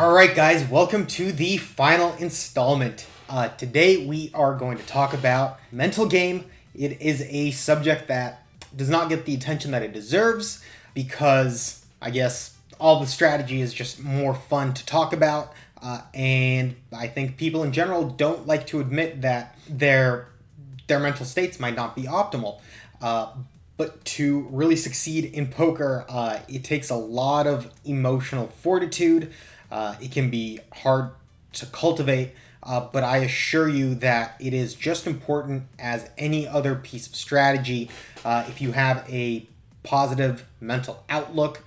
All right, guys, welcome to the final installment. Today we are going to talk about mental game. It is a subject that does not get the attention that it deserves because I guess all the strategy is just more fun to talk about. And I think people in general don't like to admit that their mental states might not be optimal. But to really succeed in poker, it takes a lot of emotional fortitude. It can be hard to cultivate, but I assure you that it is just important as any other piece of strategy. If you have a positive mental outlook,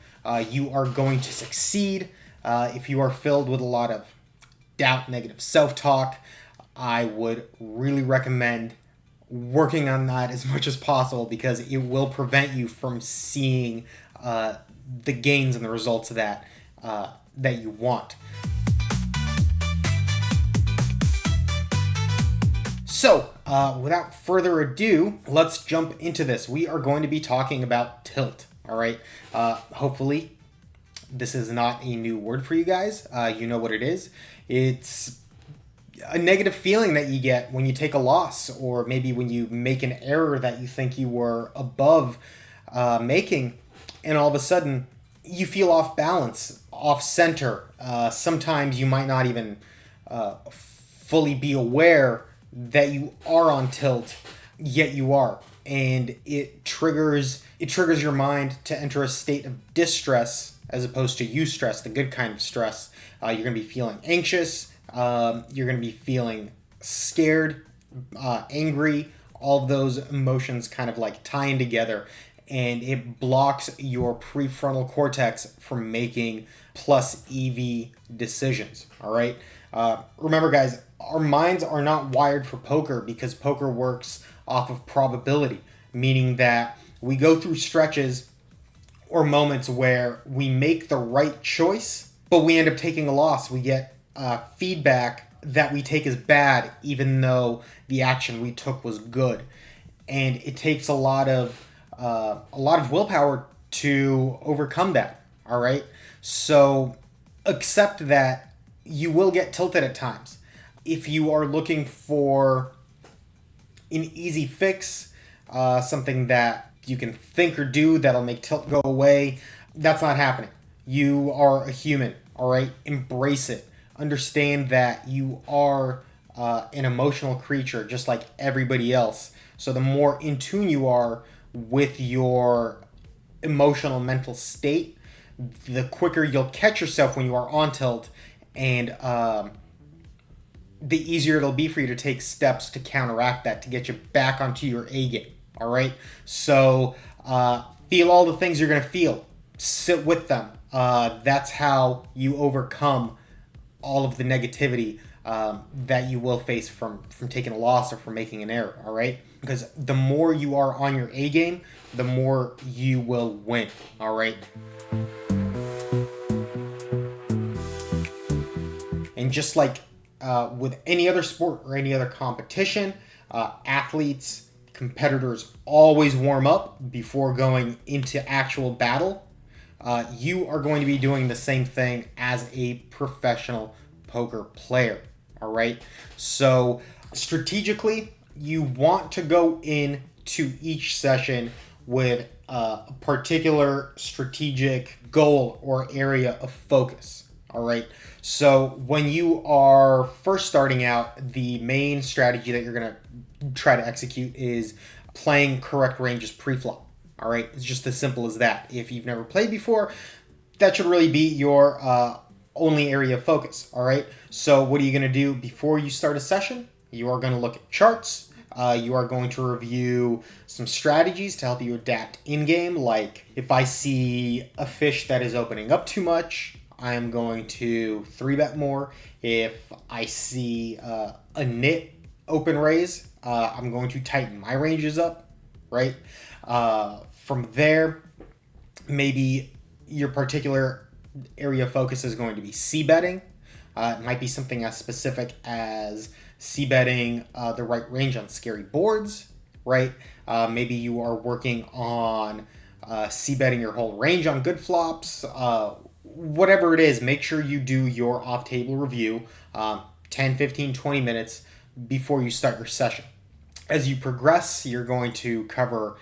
you are going to succeed. If you are filled with a lot of doubt, negative self-talk, I would really recommend working on that as much as possible because it will prevent you from seeing the gains and the results of that you want. So, without further ado, let's jump into this. We are going to be talking about tilt, all right? Hopefully, this is not a new word for you guys. You know what it is. It's a negative feeling that you get when you take a loss, or maybe when you make an error that you think you were above making, and all of a sudden you feel off balance, off center. Sometimes you might not even fully be aware that you are on tilt, yet you are, and it triggers your mind to enter a state of distress as opposed to eustress, the good kind of stress. You're going to be feeling anxious. You're going to be feeling scared, angry, all of those emotions kind of like tying together, and it blocks your prefrontal cortex from making plus EV decisions. All right. Remember, guys, our minds are not wired for poker because poker works off of probability, meaning that we go through stretches or moments where we make the right choice, but we end up taking a loss. We get feedback that we take as bad, even though the action we took was good, and it takes a lot of willpower to overcome that. All right, so accept that you will get tilted at times. If you are looking for an easy fix, something that you can think or do that'll make tilt go away, that's not happening. You are a human. All right, embrace it. Understand that you are an emotional creature just like everybody else. So the more in tune you are with your emotional mental state, the quicker you'll catch yourself when you are on tilt, and the easier it'll be for you to take steps to counteract that, to get you back onto your A game. All right, so feel all the things you're going to feel. Sit with them. That's how you overcome all of the negativity that you will face from taking a loss or from making an error, all right? Because the more you are on your A game, the more you will win, all right? And just like with any other sport or any other competition, athletes, competitors always warm up before going into actual battle. You are going to be doing the same thing as a professional poker player, all right? So strategically, you want to go into each session with a particular strategic goal or area of focus, all right? So when you are first starting out, the main strategy that you're going to try to execute is playing correct ranges pre-flop. All right, it's just as simple as that. If you've never played before, that should really be your only area of focus. All right, so what are you going to do before you start a session? You are going to look at charts. You are going to review some strategies to help you adapt in-game. Like if I see a fish that is opening up too much, I am going to 3-bet more. If I see a nit open raise, I'm going to tighten my ranges up, right? From there, maybe your particular area of focus is going to be c-betting. It might be something as specific as c-betting the right range on scary boards, right? Maybe you are working on c-betting your whole range on good flops, whatever it is, make sure you do your off-table review 10, 15, 20 minutes before you start your session. As you progress, you're going to cover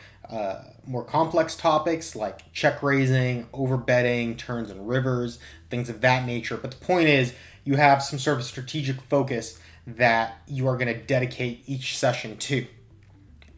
more complex topics like check raising, overbetting, turns and rivers, things of that nature. But the point is, you have some sort of strategic focus that you are going to dedicate each session to.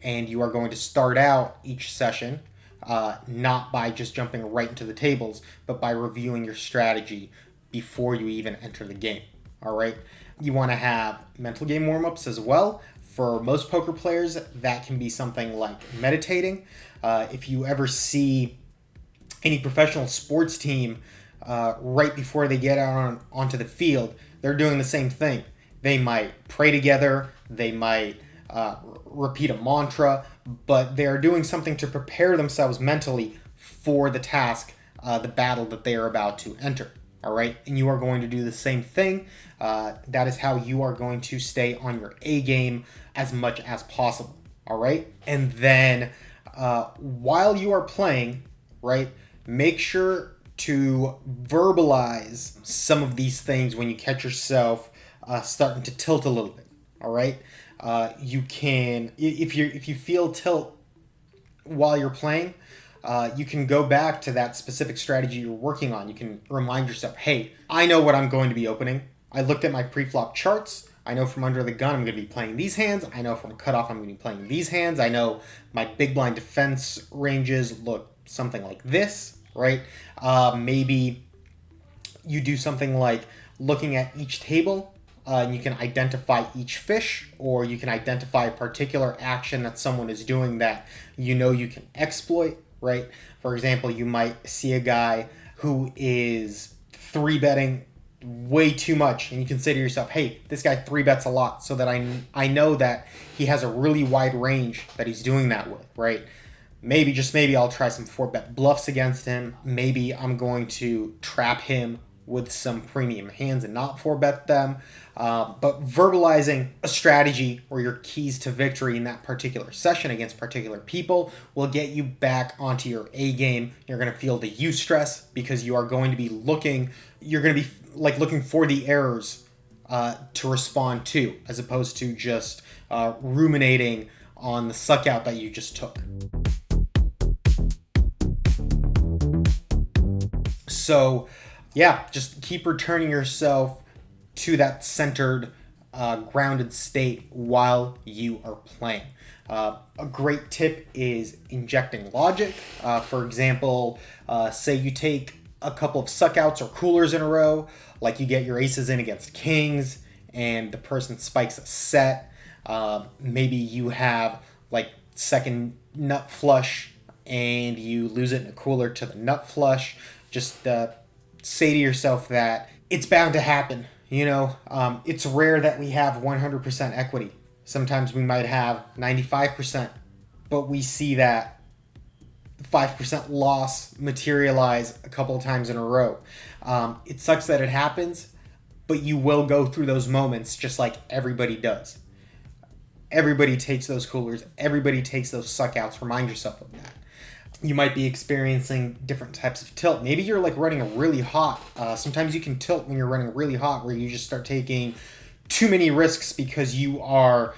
And you are going to start out each session not by just jumping right into the tables, but by reviewing your strategy before you even enter the game. All right. You want to have mental game warm-ups as well. For most poker players, that can be something like meditating. If you ever see any professional sports team right before they get out onto the field, they're doing the same thing. They might pray together, they might repeat a mantra, but they're doing something to prepare themselves mentally for the task, the battle that they are about to enter. All right, and you are going to do the same thing. That is how you are going to stay on your A game as much as possible. All right, and then while you are playing, right, make sure to verbalize some of these things when you catch yourself starting to tilt a little bit. All right, you can, if you feel tilt while you're playing, you can go back to that specific strategy you're working on. You can remind yourself, hey, I know what I'm going to be opening. I looked at my pre-flop charts. I know from under the gun I'm going to be playing these hands. I know from cutoff I'm going to be playing these hands. I know my big blind defense ranges look something like this, right? Maybe you do something like looking at each table and you can identify each fish, or you can identify a particular action that someone is doing that you know you can exploit, right? For example, you might see a guy who is 3-betting way too much, and you can say to yourself, hey, this guy 3-bets a lot, so that I know that he has a really wide range that he's doing that with, right? Maybe, just maybe, I'll try some 4-bet bluffs against him. Maybe I'm going to trap him with some premium hands and not 4-bet them. But verbalizing a strategy or your keys to victory in that particular session against particular people will get you back onto your A game. You're going to feel the eustress because you are going to be looking for the errors to respond to, as opposed to just ruminating on the suck out that you just took. So yeah, just keep returning yourself to that centered, grounded state while you are playing. A great tip is injecting logic. For example, say you take a couple of suckouts or coolers in a row, like you get your aces in against kings and the person spikes a set. Maybe you have like second nut flush and you lose it in a cooler to the nut flush. Just say to yourself that it's bound to happen. You know, it's rare that we have 100% equity. Sometimes we might have 95%, but we see that 5% loss materialize a couple of times in a row. It sucks that it happens, but you will go through those moments just like everybody does. Everybody takes those coolers. Everybody takes those suckouts. Remind yourself of that. You might be experiencing different types of tilt. Maybe you're like running a really hot. Sometimes you can tilt when you're running really hot, where you just start taking too many risks because you are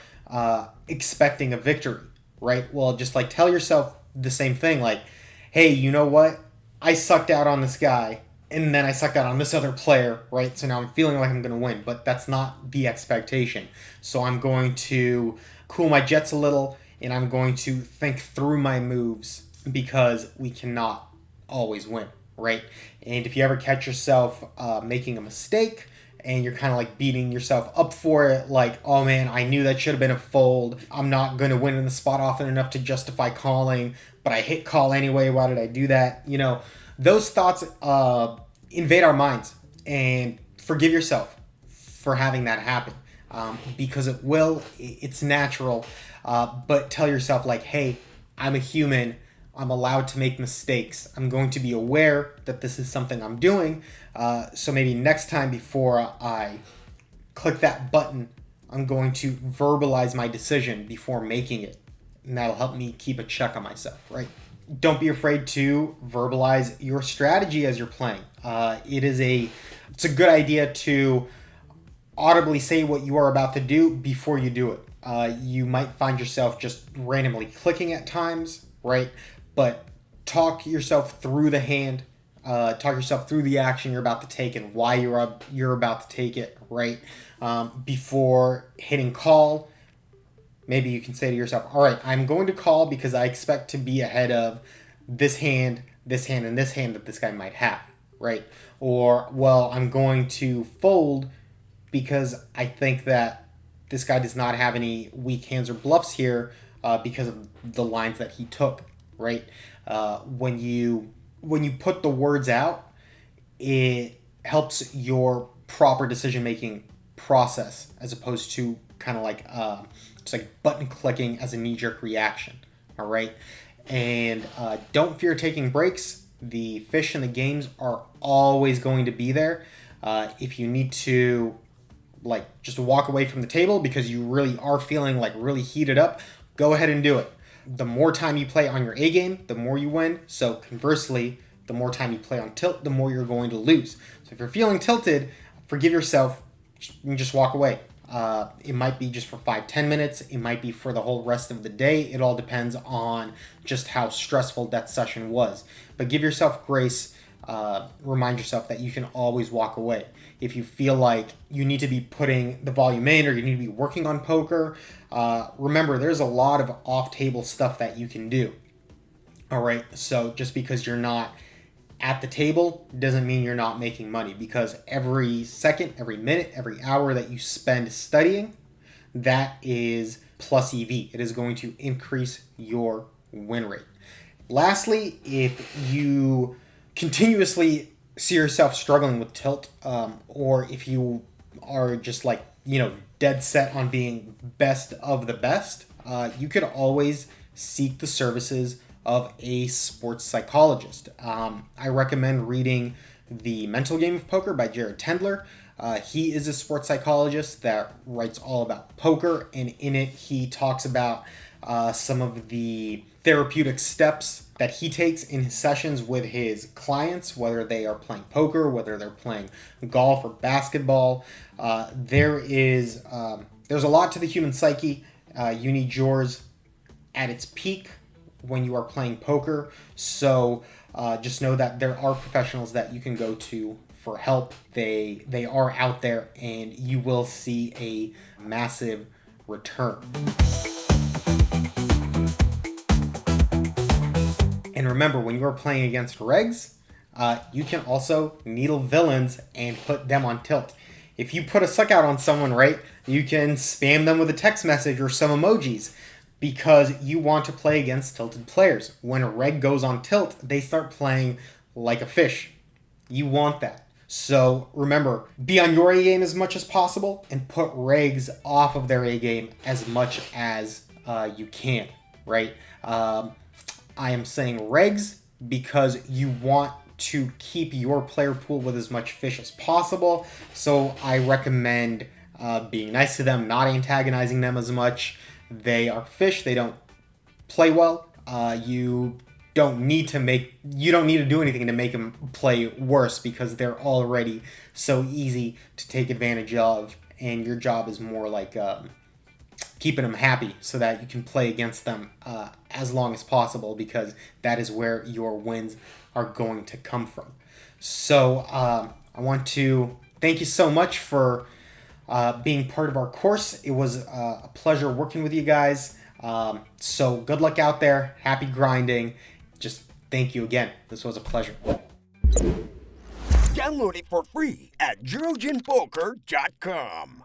expecting a victory, right? Well, just like tell yourself the same thing, like, hey, you know what? I sucked out on this guy, and then I sucked out on this other player, right? So now I'm feeling like I'm going to win, but that's not the expectation. So I'm going to cool my jets a little, and I'm going to think through my moves, because we cannot always win, right? And if you ever catch yourself making a mistake and you're kind of like beating yourself up for it, like, oh man, I knew that should have been a fold. I'm not going to win in the spot often enough to justify calling, but I hit call anyway. Why did I do that? You know, those thoughts invade our minds, and forgive yourself for having that happen, because it will. It's natural, but tell yourself like, hey, I'm a human. I'm allowed to make mistakes. I'm going to be aware that this is something I'm doing. So maybe next time before I click that button, I'm going to verbalize my decision before making it. And that'll help me keep a check on myself, right? don't be afraid to verbalize your strategy as you're playing. It's a good idea to audibly say what you are about to do before you do it. You might find yourself just randomly clicking at times, right? But talk yourself through the hand, talk yourself through the action you're about to take and why you're about to take it, right? Before hitting call, maybe you can say to yourself, all right, I'm going to call because I expect to be ahead of this hand, and this hand that this guy might have, right? Or, well, I'm going to fold because I think that this guy does not have any weak hands or bluffs here because of the lines that he took, right? When you put the words out, it helps your proper decision-making process as opposed to kind of like just like button clicking as a knee-jerk reaction, all right? And don't fear taking breaks. The fish in the games are always going to be there. If you need to like just walk away from the table because you really are feeling like really heated up, go ahead and do it. The more time you play on your A game, the more you win. So conversely, the more time you play on tilt, the more you're going to lose. So if you're feeling tilted, forgive yourself and just walk away. It might be just for 5-10 minutes. It might be for the whole rest of the day. It all depends on just how stressful that session was. But give yourself grace. Remind yourself that you can always walk away. If you feel like you need to be putting the volume in or you need to be working on poker, remember there's a lot of off-table stuff that you can do. All right, so just because you're not at the table doesn't mean you're not making money, because every second, every minute, every hour that you spend studying, that is plus EV. It is going to increase your win rate. Lastly, if you continuously see yourself struggling with tilt, or if you are just like, dead set on being best of the best, you could always seek the services of a sports psychologist. I recommend reading The Mental Game of Poker by Jared Tendler. He is a sports psychologist that writes all about poker, and in it he talks about some of the therapeutic steps that he takes in his sessions with his clients, whether they are playing poker, whether they're playing golf or basketball. There's a lot to the human psyche. You need yours at its peak when you are playing poker. So just know that there are professionals that you can go to for help. They are out there, and you will see a massive return. And remember, when you are playing against regs, you can also needle villains and put them on tilt. If you put a suck out on someone, right, you can spam them with a text message or some emojis, because you want to play against tilted players. When a reg goes on tilt, they start playing like a fish. You want that. So remember, be on your A game as much as possible and put regs off of their A game as much as you can, right? I am saying regs because you want to keep your player pool with as much fish as possible. So I recommend being nice to them, not antagonizing them as much. They are fish. They don't play well. You don't need to do anything to make them play worse, because they're already so easy to take advantage of, and your job is more like keeping them happy so that you can play against them as long as possible, because that is where your wins are going to come from. So I want to thank you so much for being part of our course. It was a pleasure working with you guys. So good luck out there. Happy grinding. Just thank you again. This was a pleasure. Download it for free at Jurojinpoker.com.